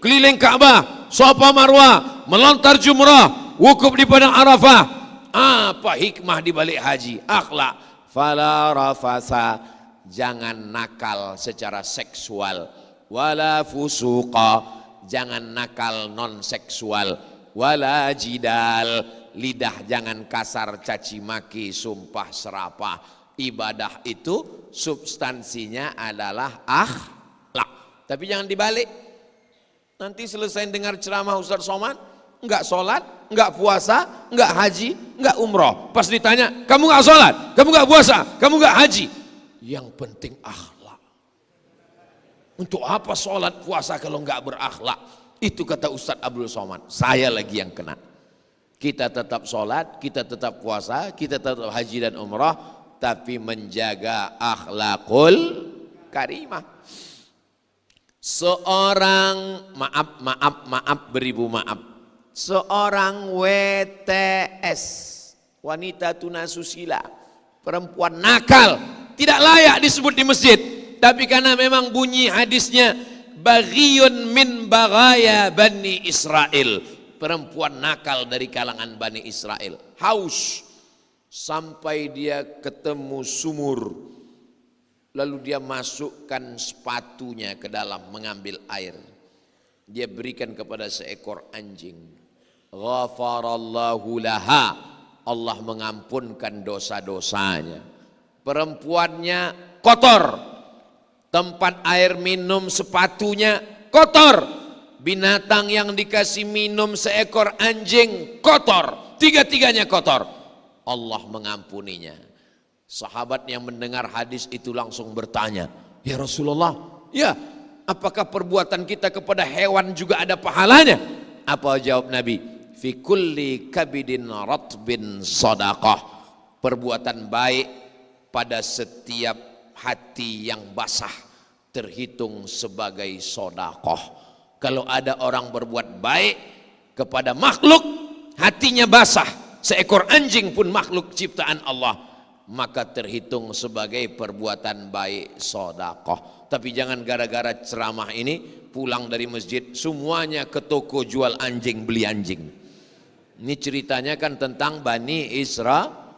keliling Ka'bah, Safa Marwah, melontar jumrah, wukuf di padang Arafah. Apa hikmah di balik haji? Akhlak. Fala rafasa, jangan nakal secara seksual. Wala fusuqa, jangan nakal non seksual. Wala jidal, lidah jangan kasar, caci maki, sumpah serapah. Ibadah itu substansinya adalah akhlak. Tapi jangan dibalik. Nanti selesai dengar ceramah Ustaz Somad, enggak sholat, enggak puasa, enggak haji, enggak umroh. Pas ditanya, kamu enggak sholat, kamu enggak puasa, kamu enggak haji. Yang penting akhlak. Untuk apa sholat puasa kalau enggak berakhlak? Itu kata Ustaz Abdul Somad. Saya lagi yang kena. Kita tetap sholat, kita tetap puasa, kita tetap haji dan umrah, tapi menjaga akhlakul karimah. Seorang beribu maaf. Seorang WTS, wanita tunasusila, perempuan nakal, tidak layak disebut di masjid, tapi karena memang bunyi hadisnya baghiyun min baghaya Bani Israel, perempuan nakal dari kalangan Bani Israel, haus sampai dia ketemu sumur, lalu dia masukkan sepatunya ke dalam mengambil air, dia berikan kepada seekor anjing. Ghafarallahu laha, Allah mengampunkan dosa-dosanya. Perempuannya kotor, tempat air minum sepatunya kotor, binatang yang dikasih minum seekor anjing kotor, tiga-tiganya kotor. Allah mengampuninya. Sahabat yang mendengar hadis itu langsung bertanya, ya Rasulullah, ya apakah perbuatan kita kepada hewan juga ada pahalanya? Apa jawab Nabi? Fi kulli kabidin ratbin sadaqah. Perbuatan baik pada setiap hati yang basah terhitung sebagai sodakoh. Kalau ada orang berbuat baik kepada makhluk, hatinya basah, seekor anjing pun makhluk ciptaan Allah, maka terhitung sebagai perbuatan baik sodakoh. Tapi jangan gara-gara ceramah ini pulang dari masjid semuanya ke toko jual anjing, beli anjing. Ini ceritanya kan tentang Bani Israel.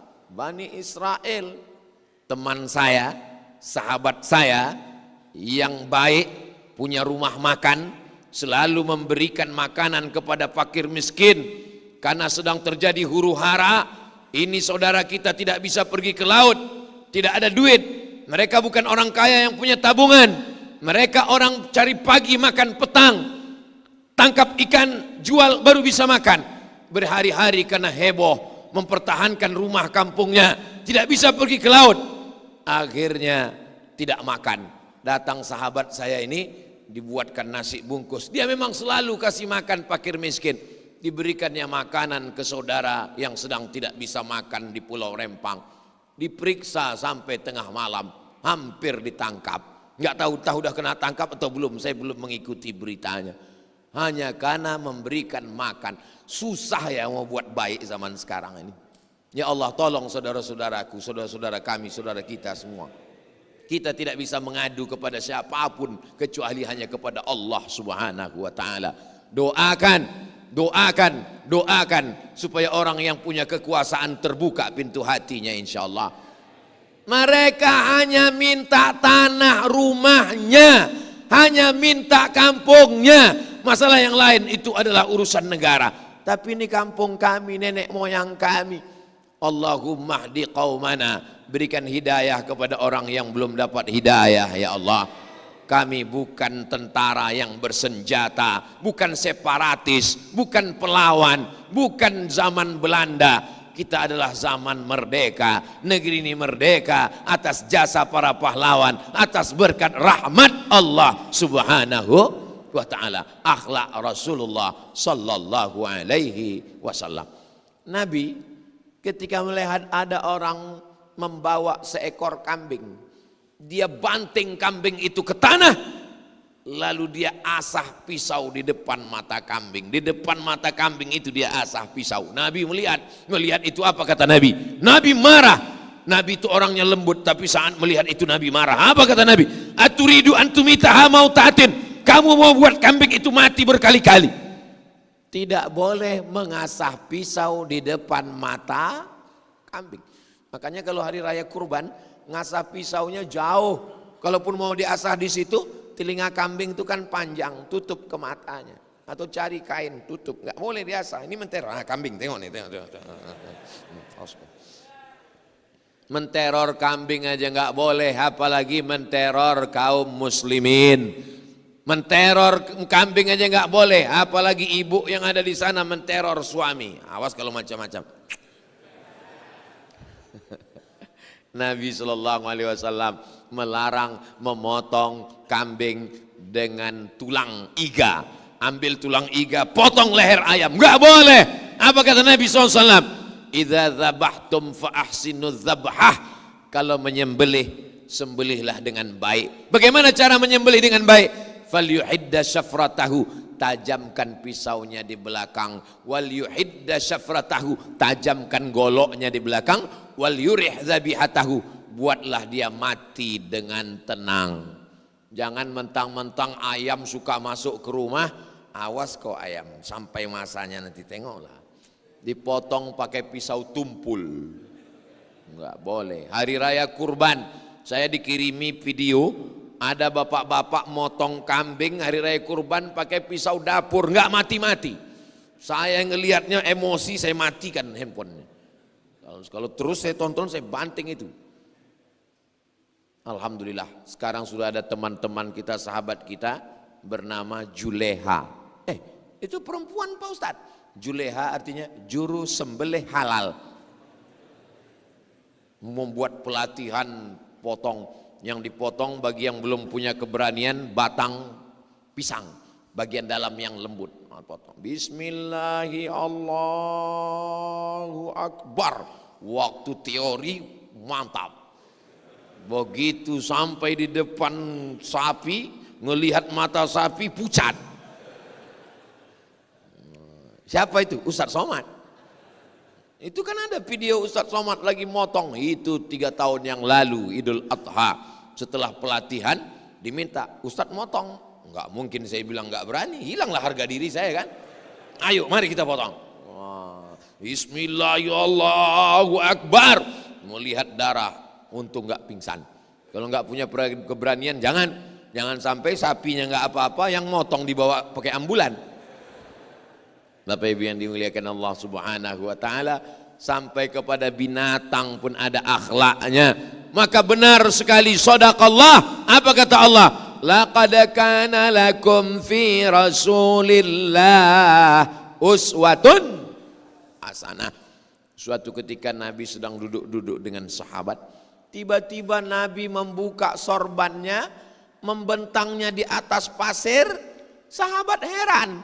Teman saya, sahabat saya yang baik, punya rumah makan, selalu memberikan makanan kepada fakir miskin. Karena sedang terjadi huru hara, ini saudara kita tidak bisa pergi ke laut, tidak ada duit. Mereka bukan orang kaya yang punya tabungan, mereka orang cari pagi makan petang, tangkap ikan jual baru bisa makan. Berhari-hari karena heboh mempertahankan rumah kampungnya, tidak bisa pergi ke laut, akhirnya tidak makan. Datang sahabat saya ini, dibuatkan nasi bungkus. Dia memang selalu kasih makan fakir miskin. Diberikannya makanan ke saudara yang sedang tidak bisa makan di Pulau Rempang. Diperiksa sampai tengah malam, hampir ditangkap. Nggak tahu udah kena tangkap atau belum, saya belum mengikuti beritanya. Hanya karena memberikan makan. Susah ya mau buat baik zaman sekarang ini. Ya Allah, tolong saudara-saudaraku, saudara-saudara kami, saudara kita semua. Kita tidak bisa mengadu kepada siapapun kecuali hanya kepada Allah Subhanahu wa taala. Doakan supaya orang yang punya kekuasaan terbuka pintu hatinya, insya Allah. Mereka hanya minta tanah rumahnya, hanya minta kampungnya. Masalah yang lain itu adalah urusan negara. Tapi ini kampung kami, nenek moyang kami. Allahumma hdi qaumana, berikan hidayah kepada orang yang belum dapat hidayah ya Allah. Kami bukan tentara yang bersenjata, bukan separatis, bukan pelawan, bukan zaman Belanda. Kita adalah zaman merdeka. Negeri ini merdeka atas jasa para pahlawan, atas berkat rahmat Allah Subhanahu wa ta'ala, akhlak Rasulullah sallallahu alaihi wasallam. Nabi ketika melihat ada orang membawa seekor kambing, dia banting kambing itu ke tanah, lalu dia asah pisau di depan mata kambing. Di depan mata kambing itu dia asah pisau. Nabi melihat itu apa kata Nabi? Nabi marah. Nabi itu orangnya lembut, tapi saat melihat itu Nabi marah. Apa kata Nabi? Aturidu antumitaha mautatin. Kamu mau buat kambing itu mati berkali-kali. Tidak boleh mengasah pisau di depan mata kambing. Makanya kalau hari raya kurban, ngasah pisaunya jauh. Kalaupun mau diasah di situ, telinga kambing itu kan panjang, tutup ke matanya. Atau cari kain tutup, nggak boleh diasah. Ini menteror kambing, tengok nih, tengok. Menteror kambing aja nggak boleh, apalagi menteror kaum muslimin. Menteror kambing aja nggak boleh, apalagi ibu yang ada di sana menteror suami. Awas kalau macam-macam. Nabi SAW melarang memotong kambing dengan tulang iga. Ambil tulang iga, potong leher ayam, nggak boleh. Apa kata Nabi SAW? Idza dzabhtum fa ahsinu dzabhah. Kalau menyembelih, sembelihlah dengan baik. Bagaimana cara menyembelih dengan baik? Falyuhidda syafratahu, tajamkan pisaunya di belakang. Wal yuhidda syafratahu, tajamkan goloknya di belakang. Wal yurih zabihatahu, buatlah dia mati dengan tenang. Jangan mentang-mentang ayam suka masuk ke rumah, awas kok ayam, sampai masanya nanti tengoklah dipotong pakai pisau tumpul, enggak boleh. Hari raya kurban, saya dikirimi video, ada bapak-bapak motong kambing hari raya kurban pakai pisau dapur, enggak mati-mati. Saya ngelihatnya emosi, saya matikan handphonenya. Kalau terus saya tonton, saya banting itu. Alhamdulillah, sekarang sudah ada teman-teman kita, sahabat kita bernama Juleha. Itu perempuan Pak Ustadz. Juleha artinya juru sembelih halal. Membuat pelatihan potong. Yang dipotong bagi yang belum punya keberanian, batang pisang, bagian dalam yang lembut. Potong. Bismillahi Allahu Akbar. Waktu teori mantap. Begitu sampai di depan sapi, ngelihat mata sapi pucat. Siapa itu? Ustadz Somad. Itu kan ada video Ustadz Somad lagi motong. Itu 3 tahun yang lalu, Idul Adha. Setelah pelatihan diminta, Ustadz motong. Enggak mungkin saya bilang enggak berani, hilanglah harga diri saya kan. Ayo mari kita potong. Bismillah, ya Allahu Akbar. Melihat darah, untung enggak pingsan. Kalau enggak punya keberanian jangan sampai sapinya enggak apa-apa, yang motong dibawa pakai ambulan. Bapak Ibu yang dimuliakan Allah Subhanahu wa taala, sampai kepada binatang pun ada akhlaknya. Maka benar sekali sadaqallah. Apa kata Allah? Laqad kana lakum fi Rasulillah uswatun hasanah. Suatu ketika Nabi sedang duduk-duduk dengan sahabat, tiba-tiba Nabi membuka sorbannya, membentangnya di atas pasir. Sahabat heran,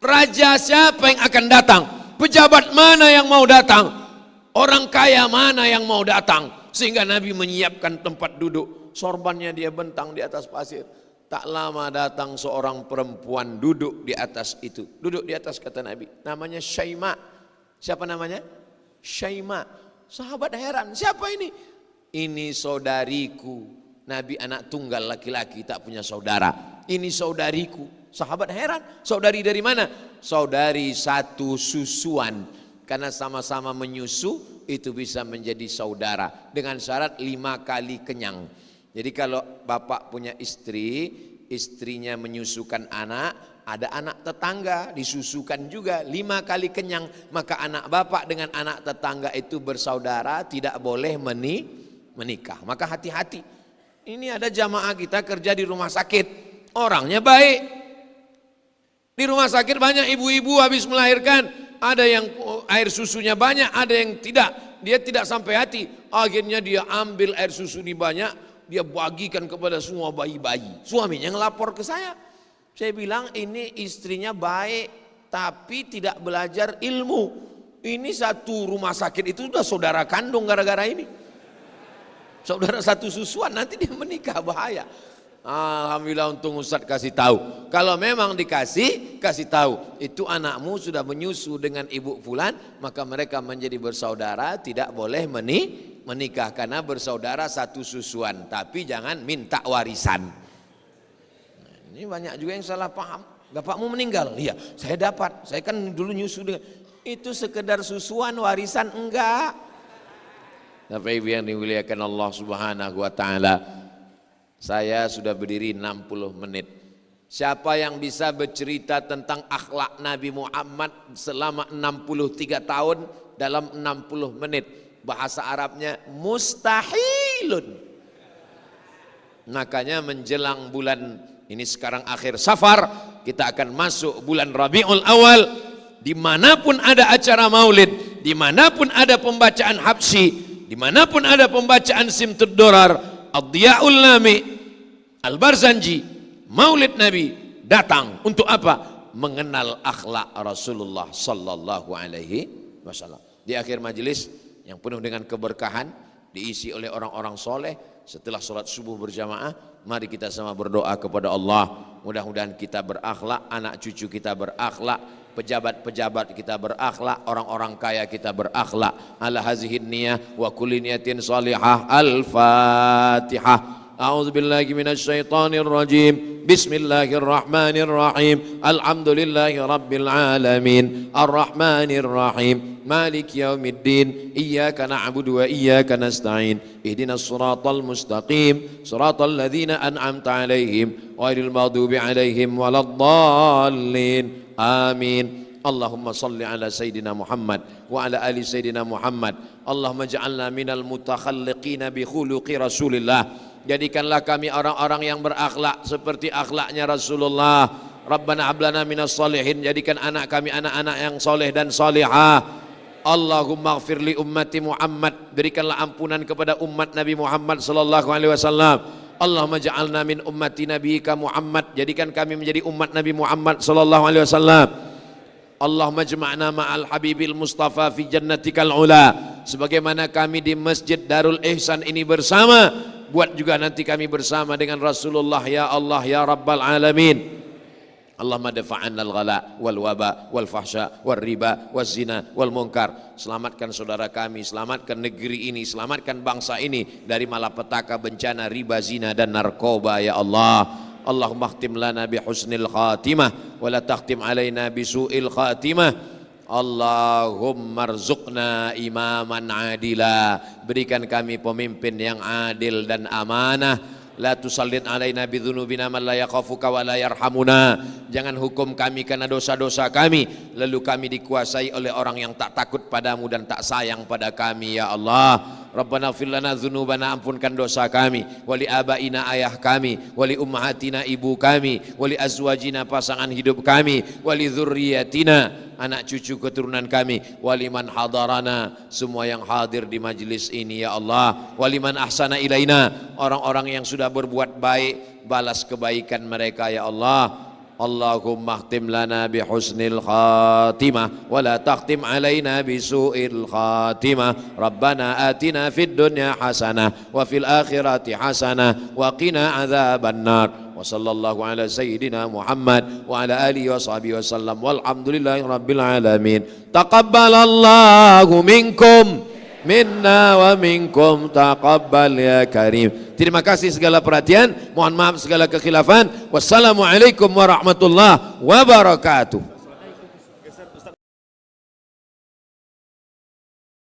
raja siapa yang akan datang? Pejabat mana yang mau datang? Orang kaya mana yang mau datang? Sehingga Nabi menyiapkan tempat duduk, sorbannya dia bentang di atas pasir. Tak lama datang seorang perempuan duduk di atas itu. Duduk di atas kata Nabi, namanya Syaima. Siapa namanya? Syaima. Sahabat heran, siapa ini? Ini saudariku. Nabi anak tunggal laki-laki, tak punya saudara. Ini saudariku. Sahabat heran, saudari dari mana? Saudari satu susuan. Karena sama-sama menyusu, itu bisa menjadi saudara. Dengan syarat 5 kali kenyang. Jadi kalau bapak punya istri, istrinya menyusukan anak, ada anak tetangga disusukan juga 5 kali kenyang. Maka anak bapak dengan anak tetangga itu bersaudara, tidak boleh menikah. Maka hati-hati. Ini ada jamaah kita kerja di rumah sakit, orangnya baik. Di rumah sakit banyak ibu-ibu habis melahirkan, ada yang air susunya banyak, ada yang tidak. Dia tidak sampai hati, akhirnya dia ambil air susu di banyak, dia bagikan kepada semua bayi-bayi. Suaminya ngelapor ke saya. Saya bilang ini istrinya baik, tapi tidak belajar ilmu. Ini satu rumah sakit itu sudah saudara kandung gara-gara ini. Saudara satu susuan, nanti dia menikah, bahaya. Alhamdulillah untung Ustadz kasih tahu. Kalau memang kasih tahu, itu anakmu sudah menyusu dengan ibu fulan, maka mereka menjadi bersaudara, tidak boleh menikah karena bersaudara satu susuan. Tapi jangan minta warisan. Nah, ini banyak juga yang salah paham. Bapakmu meninggal, iya saya dapat, saya kan dulu nyusu dengan itu sekedar susuan, warisan enggak. Bapak Ibu yang dimuliakan Allah Subhanahu wa taala, saya sudah berdiri 60 menit. Siapa yang bisa bercerita tentang akhlak Nabi Muhammad selama 63 tahun dalam 60 menit? Bahasa Arabnya mustahilun. Makanya menjelang bulan ini sekarang akhir Safar, kita akan masuk bulan Rabiul Awal. Dimanapun ada acara maulid, dimanapun ada pembacaan habsyi, dimanapun ada pembacaan Simtud Durar, Ad-Diya'ul Lami, Al-Barzanji, Maulid Nabi, datang untuk apa? Mengenal akhlak Rasulullah sallallahu alaihi wasallam. Di akhir majelis yang penuh dengan keberkahan, diisi oleh orang-orang soleh, setelah sholat subuh berjamaah, mari kita sama berdoa kepada Allah. Mudah-mudahan kita berakhlak, anak cucu kita berakhlak, pejabat-pejabat kita berakhlak, orang-orang kaya kita berakhlak. Ala hazihin niyah wa kulli niyatin salihah. Al-Fatihah. A'udzu billahi minasy syaithanir rajim. Bismillahirrahmanirrahim. Alhamdulillahi rabbil alamin. Arrahmanir rahim. Maliki yaumiddin. Iyyaka na'budu wa iyyaka nasta'in. Ihdinas siratal mustaqim. Siratal ladzina an'amta 'alaihim ghairil maghdubi 'alaihim waladdallin. Amin. Allahumma salli ala Sayyidina Muhammad wa ala ali Sayyidina Muhammad. Allahumma ja'alna minal mutakhalliqina bi khuluqi Rasulillah. Jadikanlah kami orang-orang yang berakhlak seperti akhlaknya Rasulullah. Rabbana hablana minas salihin. Jadikan anak kami anak-anak yang soleh dan salihah. Allahumma ighfir li ummati Muhammad. Berikanlah ampunan kepada umat Nabi Muhammad sallallahu alaihi wasallam. Allahumma ja'alna min ummati nabiyyika Muhammad. Jadikan kami menjadi umat Nabi Muhammad sallallahu alaihi wasallam. Allahumma jama'na ma'al habibil mustafa fi jannatikal ula. Sebagaimana kami di Masjid Darul Ihsan ini bersama buat juga nanti kami bersama dengan Rasulullah ya Allah ya Rabbal Alamin. Allahumma dafa'anna al-ghala wal waba wal fahsya wal riba wal zina wal munkar. Selamatkan saudara kami, selamatkan negeri ini, selamatkan bangsa ini dari malapetaka, bencana, riba, zina dan narkoba ya Allah. Allahumma khtim lana bi husnil khatimah wa la takhtim alaina bi su'il khatimah. Allahumma rzuqna imaman adila, berikan kami pemimpin yang adil dan amanah. La tusallit alaina bidzunubina man la yakhafuka wa la yarhamuna. Jangan hukum kami karena dosa-dosa kami, lalu kami dikuasai oleh orang yang tak takut padamu dan tak sayang pada kami ya Allah. Rabbana ighfir lana dzunubana, ampunkan dosa kami, wali abaina, ayah kami, wali ummahatina, ibu kami, wali azwajina, pasangan hidup kami, wali dzurriyyatina, anak cucu keturunan kami, waliman hadarana, semua yang hadir di majlis ini ya Allah, waliman ahsana ilaina, orang-orang yang sudah berbuat baik, balas kebaikan mereka ya Allah. Allahumma khtim lana bi husnil khatimah wa la takhtim alaina bi su'il khatimah. Rabbana atina fid dunya hasanah wa fil akhirati hasanah wa qina adzaban nar. Wa sallallahu ala sayyidina Muhammad wa ala alihi wa sahbihi wasallam walhamdulillahi rabbil alamin. Taqabbalallahu minkum minna wa minkum taqabbal ya karim. Terima kasih segala perhatian, mohon maaf segala kekhilafan. Wassalamualaikum warahmatullahi wabarakatuh.